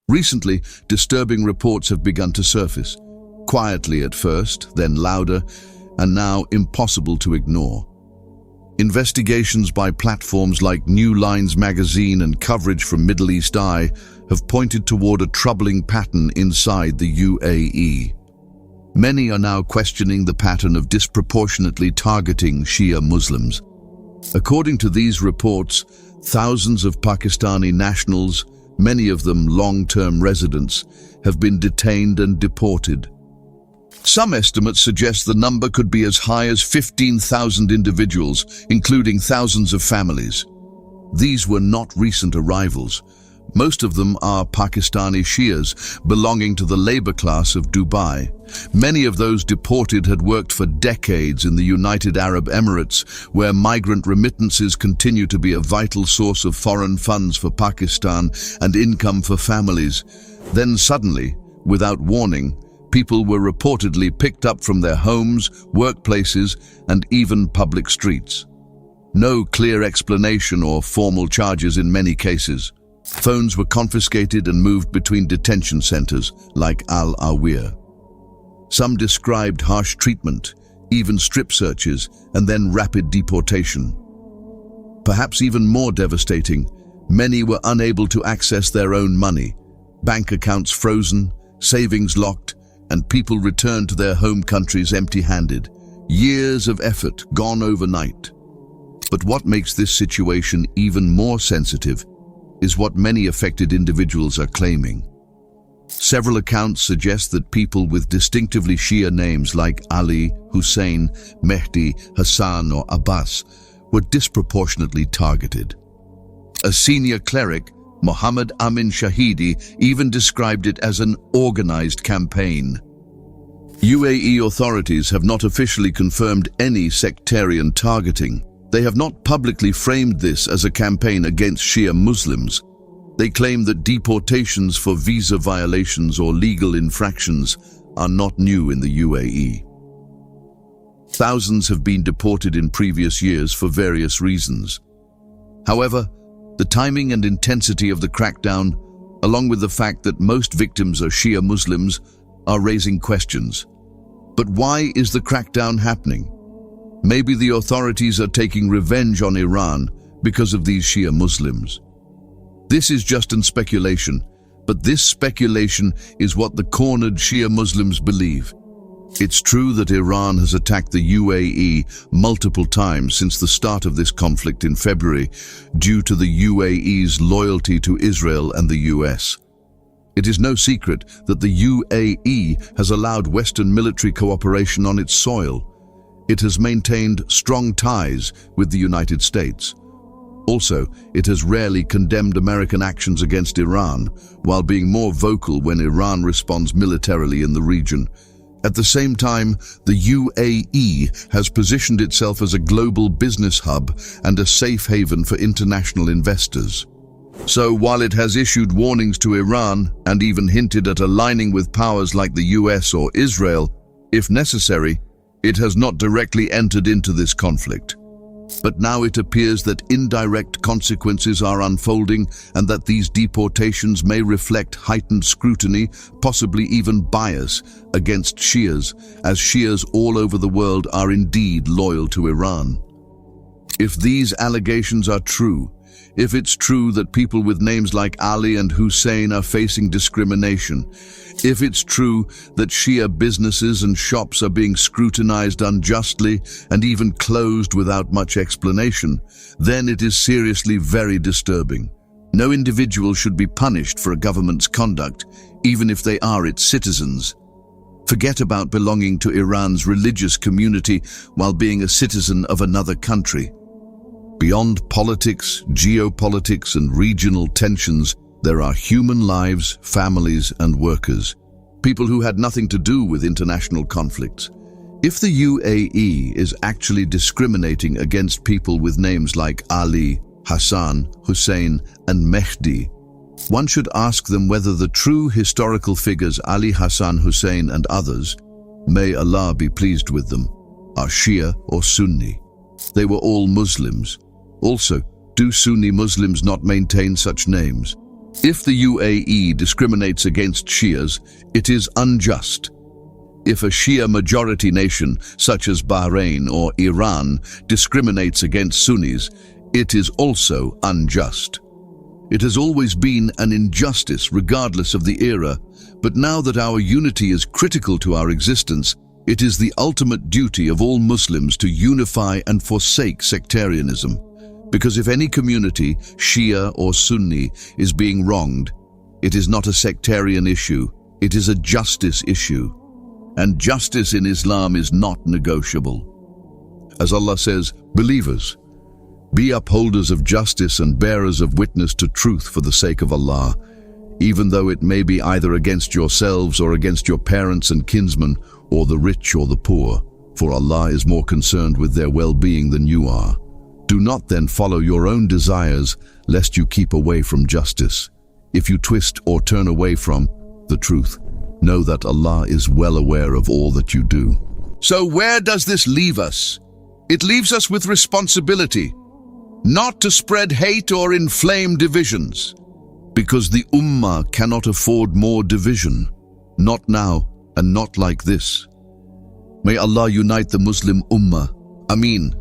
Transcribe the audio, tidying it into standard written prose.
Recently, disturbing reports have begun to surface, quietly at first, then louder, and now impossible to ignore. Investigations by platforms like New Lines magazine and coverage from Middle East Eye have pointed toward a troubling pattern inside the UAE. Many are now questioning the pattern of disproportionately targeting Shia Muslims. According to these reports, thousands of Pakistani nationals, many of them long-term residents, have been detained and deported. Some estimates suggest the number could be as high as 15,000 individuals, including thousands of families. These were not recent arrivals. Most of them are Pakistani Shias belonging to the labor class of Dubai. Many of those deported had worked for decades in the United Arab Emirates, where migrant remittances continue to be a vital source of foreign funds for Pakistan and income for families. Then suddenly, without warning, people were reportedly picked up from their homes, workplaces, and even public streets. No clear explanation or formal charges in many cases. Phones were confiscated and moved between detention centers like Al Awir. Some described harsh treatment, even strip searches, and then rapid deportation. Perhaps even more devastating, many were unable to access their own money, bank accounts frozen, savings locked, and people returned to their home countries empty-handed. Years of effort gone overnight. But what makes this situation even more sensitive is what many affected individuals are claiming. Several accounts suggest that people with distinctively Shia names like Ali, Hussein, Mehdi, Hassan, or Abbas were disproportionately targeted. A senior cleric, Mohammed Amin Shahidi, even described it as an organized campaign. UAE authorities have not officially confirmed any sectarian targeting. They have not publicly framed this as a campaign against Shia Muslims. They claim that deportations for visa violations or legal infractions are not new in the UAE. Thousands have been deported in previous years for various reasons. However, the timing and intensity of the crackdown, along with the fact that most victims are Shia Muslims, are raising questions. But why is the crackdown happening? Maybe the authorities are taking revenge on Iran because of these Shia Muslims. This is just an speculation, but this speculation is what the cornered Shia Muslims believe. It's true that Iran has attacked the UAE multiple times since the start of this conflict in February due to the UAE's loyalty to Israel and the US. It is no secret that the UAE has allowed Western military cooperation on its soil. It has maintained strong ties with the United States. Also, it has rarely condemned American actions against Iran, while being more vocal when Iran responds militarily in the region. At the same time, the UAE has positioned itself as a global business hub and a safe haven for international investors. So while it has issued warnings to Iran and even hinted at aligning with powers like the US or Israel, if necessary, it has not directly entered into this conflict. But now it appears that indirect consequences are unfolding and that these deportations may reflect heightened scrutiny, possibly even bias, against Shias, as Shias all over the world are indeed loyal to Iran. If these allegations are true, if it's true that people with names like Ali and Hussein are facing discrimination, if it's true that Shia businesses and shops are being scrutinized unjustly and even closed without much explanation, then it is seriously very disturbing. No individual should be punished for a government's conduct, even if they are its citizens. Forget about belonging to Iran's religious community while being a citizen of another country. Beyond politics, geopolitics, and regional tensions, there are human lives, families, and workers, people who had nothing to do with international conflicts. If the UAE is actually discriminating against people with names like Ali, Hassan, Hussein, and Mehdi, one should ask them whether the true historical figures Ali, Hassan, Hussein, and others, may Allah be pleased with them, are Shia or Sunni. They were all Muslims. Also, do Sunni Muslims not maintain such names? If the UAE discriminates against Shias, it is unjust. If a Shia majority nation, such as Bahrain or Iran, discriminates against Sunnis, it is also unjust. It has always been an injustice regardless of the era, but now that our unity is critical to our existence, it is the ultimate duty of all Muslims to unify and forsake sectarianism. Because if any community, Shia or Sunni, is being wronged, it is not a sectarian issue, it is a justice issue. And justice in Islam is not negotiable. As Allah says, "Believers, be upholders of justice and bearers of witness to truth for the sake of Allah, even though it may be either against yourselves or against your parents and kinsmen, or the rich or the poor, for Allah is more concerned with their well-being than you are. Do not then follow your own desires, lest you keep away from justice. If you twist or turn away from the truth, know that Allah is well aware of all that you do." So where does this leave us? It leaves us with responsibility, not to spread hate or inflame divisions, because the Ummah cannot afford more division, not now and not like this. May Allah unite the Muslim Ummah. Ameen.